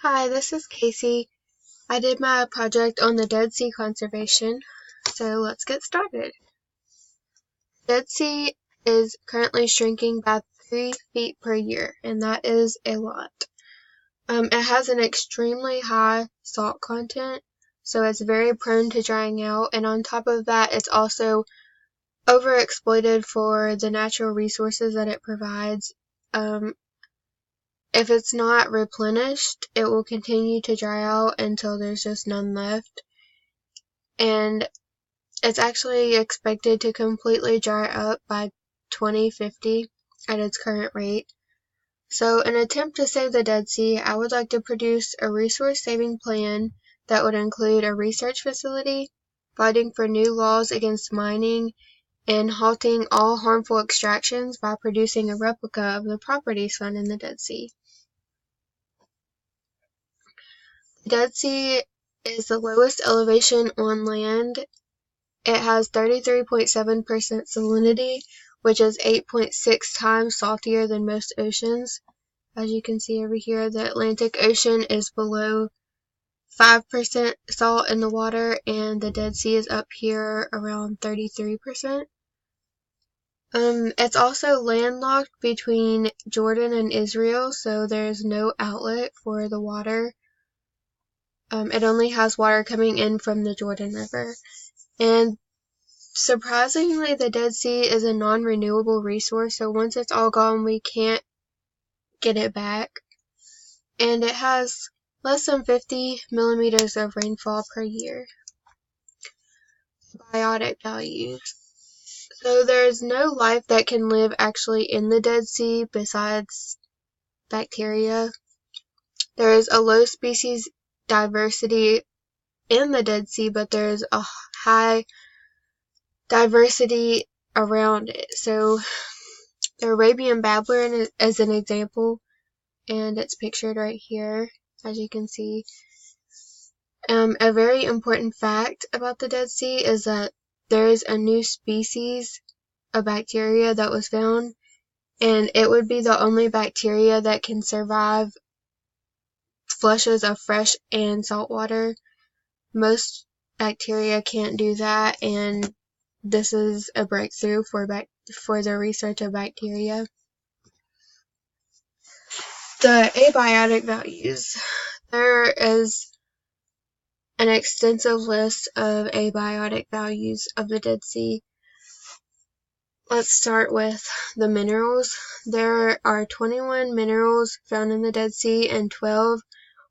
Hi, this is Casey. I did my project on the Dead Sea conservation, so let's get started. Dead Sea is currently shrinking by 3 feet per year, and that is a lot. It has an extremely high salt content, so it's very prone to drying out, and on top of that, it's also overexploited for the natural resources that it provides. If it's not replenished, it will continue to dry out until there's just none left. And it's actually expected to completely dry up by 2050 at its current rate. So in an attempt to save the Dead Sea, I would like to produce a resource-saving plan that would include a research facility, fighting for new laws against mining, and halting all harmful extractions by producing a replica of the properties found in the Dead Sea. The Dead Sea is the lowest elevation on land. It has 33.7% salinity, which is 8.6 times saltier than most oceans. As you can see over here, the Atlantic Ocean is below 5% salt in the water, and the Dead Sea is up here around 33%. It's also landlocked between Jordan and Israel, so there's no outlet for the water. It only has water coming in from the Jordan River. And surprisingly, the Dead Sea is a non-renewable resource, so once it's all gone, we can't get it back. And it has less than 50 millimeters of rainfall per year. Biotic values. So there's no life that can live actually in the Dead Sea besides bacteria. There is a low species diversity in the Dead Sea, but there's a high diversity around it. So the Arabian babbler is an example, and it's pictured right here, as you can see. A very important fact about the Dead Sea is that there is a new species of bacteria that was found, and it would be the only bacteria that can survive flushes of fresh and salt water. Most bacteria can't do that, and this is a breakthrough for the research of bacteria. The abiotic values. There is an extensive list of abiotic values of the Dead Sea. Let's start with the minerals. There are 21 minerals found in the Dead Sea, and 12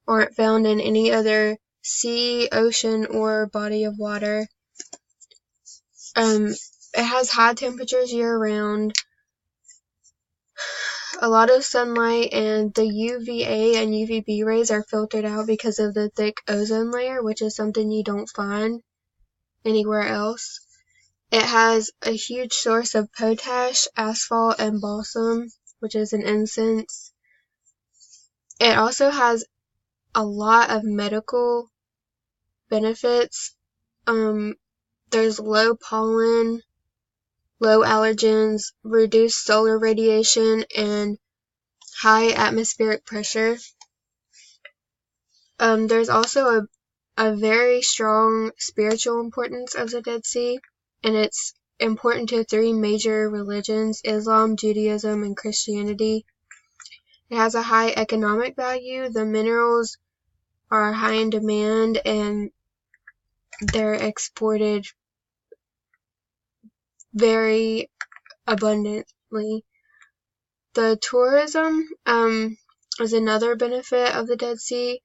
aren't found in any other sea, ocean, or body of water. It has high temperatures year-round, a lot of sunlight, and the UVA and UVB rays are filtered out because of the thick ozone layer, which is something you don't find anywhere else. It has a huge source of potash, asphalt, and balsam, which is an incense. It also has a lot of medical benefits. There's low pollen, low allergens, reduced solar radiation, and high atmospheric pressure. There's also a very strong spiritual importance of the Dead Sea, and it's important to 3 major religions: Islam, Judaism, and Christianity. It has a high economic value. The minerals are high in demand, and they're exported very abundantly. The tourism is another benefit of the Dead Sea.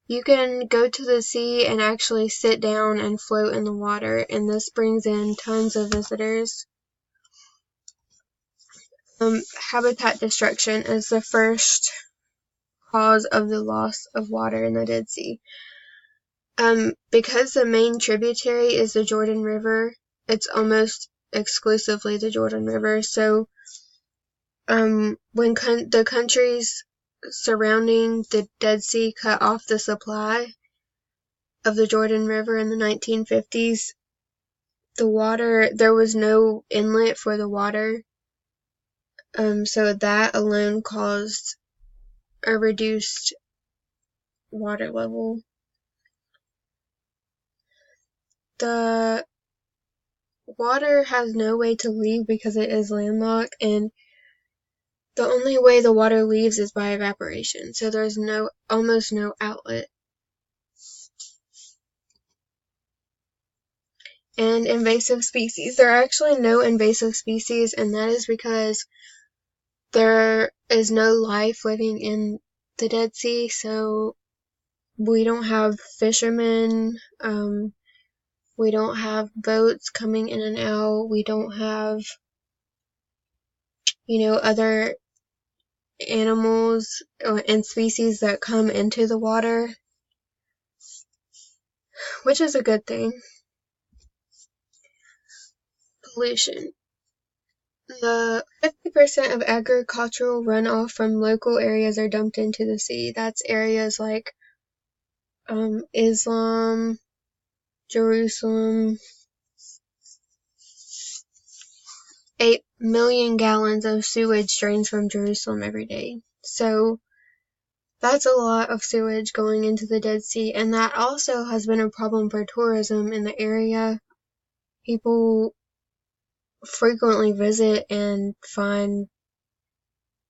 You can go to the sea and actually sit down and float in the water, and this brings in tons of visitors. Habitat destruction is the first cause of the loss of water in the Dead Sea. Because the main tributary is the Jordan River, it's almost exclusively the Jordan River. So when the countries surrounding the Dead Sea cut off the supply of the Jordan River in the 1950s, there was no inlet for the water. So that alone caused a reduced water level. The water has no way to leave because it is landlocked, and the only way the water leaves is by evaporation, so there's almost no outlet. And invasive species. There are actually no invasive species, and that is because there is no life living in the Dead Sea, so we don't have fishermen, we don't have boats coming in and out, we don't have, other animals and species that come into the water, which is a good thing. Pollution. The 50% of agricultural runoff from local areas are dumped into the sea. That's areas like Islam, Jerusalem. 8 million gallons of sewage drains from Jerusalem every day. So that's a lot of sewage going into the Dead Sea, and that also has been a problem for tourism in the area. People frequently visit and find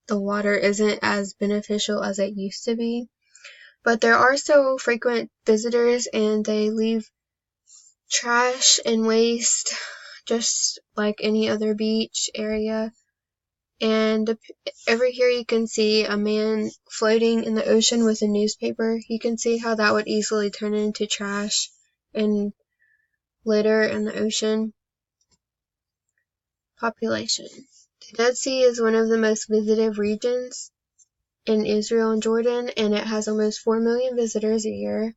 the water isn't as beneficial as it used to be. But there are still frequent visitors, and they leave trash and waste just like any other beach area. And over here you can see a man floating in the ocean with a newspaper. You can see how that would easily turn into trash and litter in the ocean. Population. The Dead Sea is one of the most visited regions in Israel and Jordan, and it has almost 4 million visitors a year.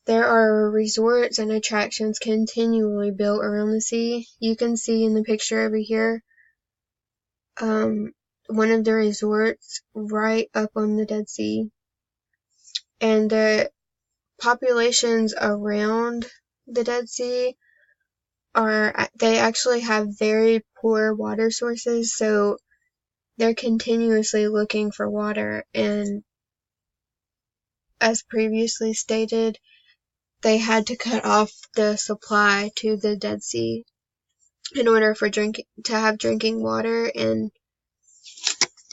There are resorts and attractions continually built around the sea. You can see in the picture over here, one of the resorts right up on the Dead Sea. And the populations around the Dead Sea they actually have very poor water sources, so they're continuously looking for water, and as previously stated, they had to cut off the supply to the Dead Sea in order for to have drinking water and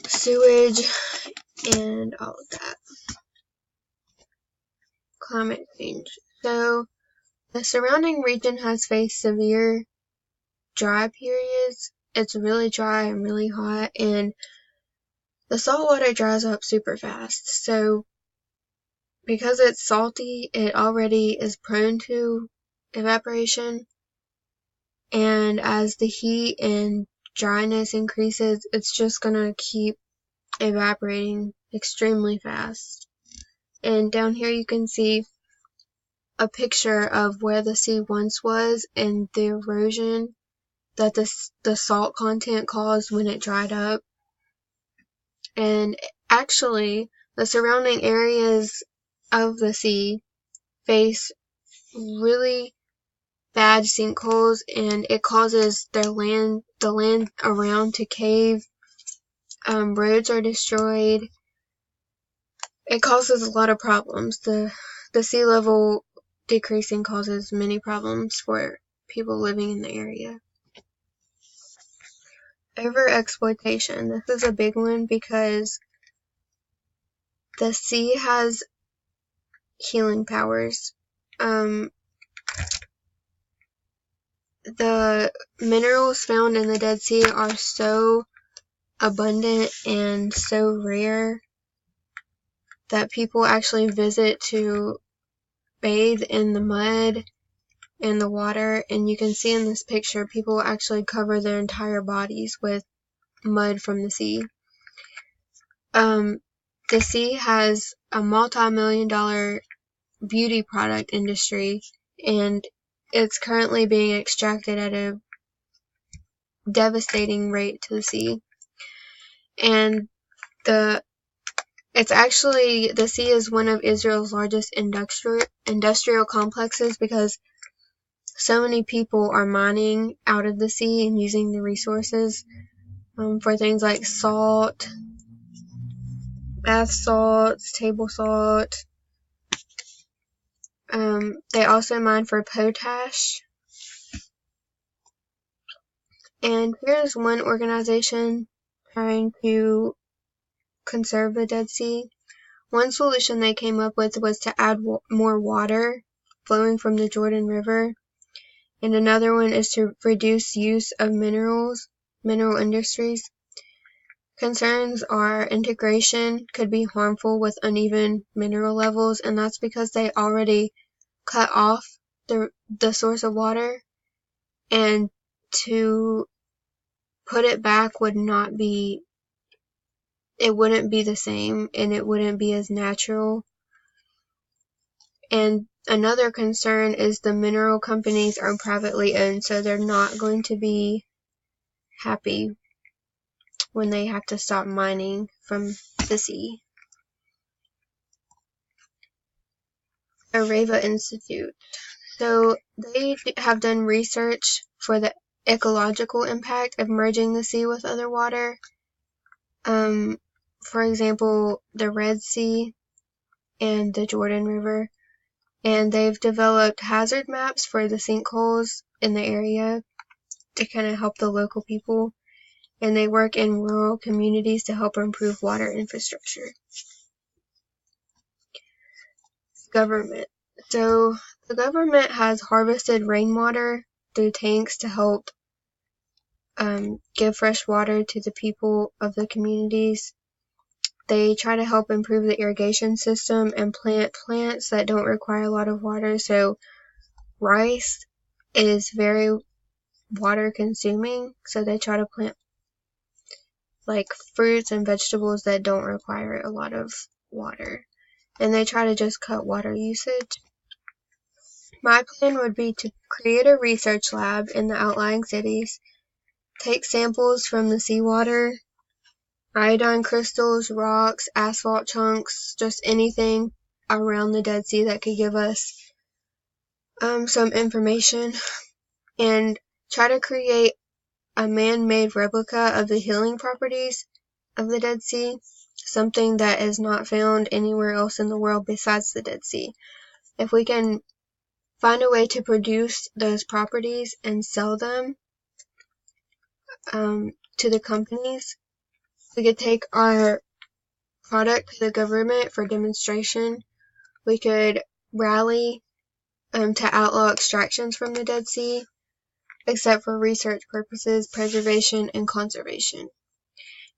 sewage and all of that. Climate change. So the surrounding region has faced severe dry periods. It's really dry and really hot, and the salt water dries up super fast. So because it's salty, it already is prone to evaporation, and as the heat and dryness increases, it's just gonna keep evaporating extremely fast. And down here you can see a picture of where the sea once was and the erosion that the salt content caused when it dried up. And actually, the surrounding areas of the sea face really bad sinkholes, and it causes the land around to cave. Roads are destroyed. It causes a lot of problems. The sea level decreasing causes many problems for people living in the area. Overexploitation. This is a big one because the sea has healing powers. The minerals found in the Dead Sea are so abundant and so rare that people actually visit to bathe in the mud and the water, and you can see in this picture people actually cover their entire bodies with mud from the sea. The sea has a multi-million-dollar beauty product industry, and it's currently being extracted at a devastating rate to the sea. And the sea is one of Israel's largest industrial complexes because so many people are mining out of the sea and using the resources for things like salt, bath salts, table salt, They also mine for potash. And here's one organization trying to conserve the Dead Sea. One solution they came up with was to add more water flowing from the Jordan River. And another one is to reduce use of mineral industries. Concerns are integration could be harmful with uneven mineral levels, and that's because they already cut off the source of water, and to put it back wouldn't be the same, and it wouldn't be as natural. And another concern is the mineral companies are privately owned, so they're not going to be happy when they have to stop mining from the sea. Areva Institute. So they have done research for the ecological impact of merging the sea with other water. For example, the Red Sea and the Jordan River. And they've developed hazard maps for the sinkholes in the area to kind of help the local people. And they work in rural communities to help improve water infrastructure. Government. So the government has harvested rainwater through tanks to help give fresh water to the people of the communities. They try to help improve the irrigation system and plant plants that don't require a lot of water. So rice is very water consuming, so they try to plant like fruits and vegetables that don't require a lot of water. And they try to just cut water usage. My plan would be to create a research lab in the outlying cities, take samples from the seawater, iodine crystals, rocks, asphalt chunks, just anything around the Dead Sea that could give us some information, and try to create a man-made replica of the healing properties of the Dead Sea, something that is not found anywhere else in the world besides the Dead Sea. If we can find a way to produce those properties and sell them to the companies, we could take our product to the government for demonstration. We could rally to outlaw extractions from the Dead Sea, except for research purposes, preservation, and conservation.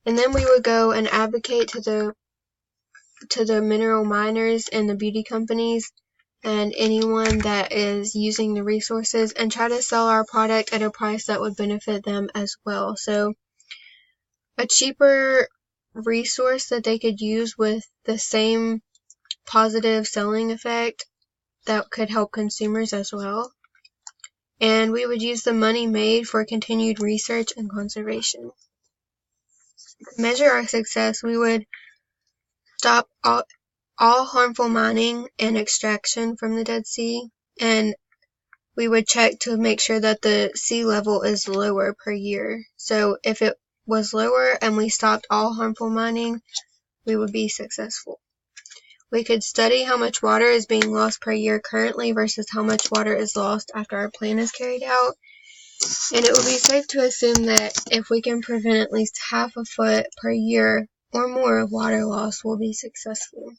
And then we would go and advocate to the mineral miners and the beauty companies and anyone that is using the resources, and try to sell our product at a price that would benefit them as well. So a cheaper resource that they could use with the same positive selling effect that could help consumers as well. And we would use the money made for continued research and conservation. To measure our success, we would stop all harmful mining and extraction from the Dead Sea, and we would check to make sure that the sea level is lower per year. So if it was lower and we stopped all harmful mining, we would be successful. We could study how much water is being lost per year currently versus how much water is lost after our plan is carried out. And it would be safe to assume that if we can prevent at least half a foot per year or more of water loss, we'll be successful.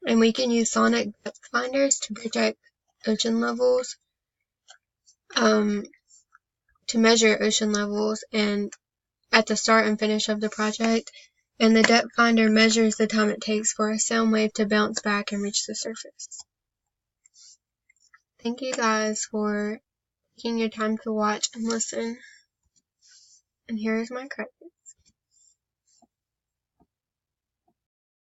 And we can use sonic depth finders to project ocean levels, to measure ocean levels and at the start and finish of the project. And the depth finder measures the time it takes for a sound wave to bounce back and reach the surface. Thank you guys for taking your time to watch and listen. And here is my credit.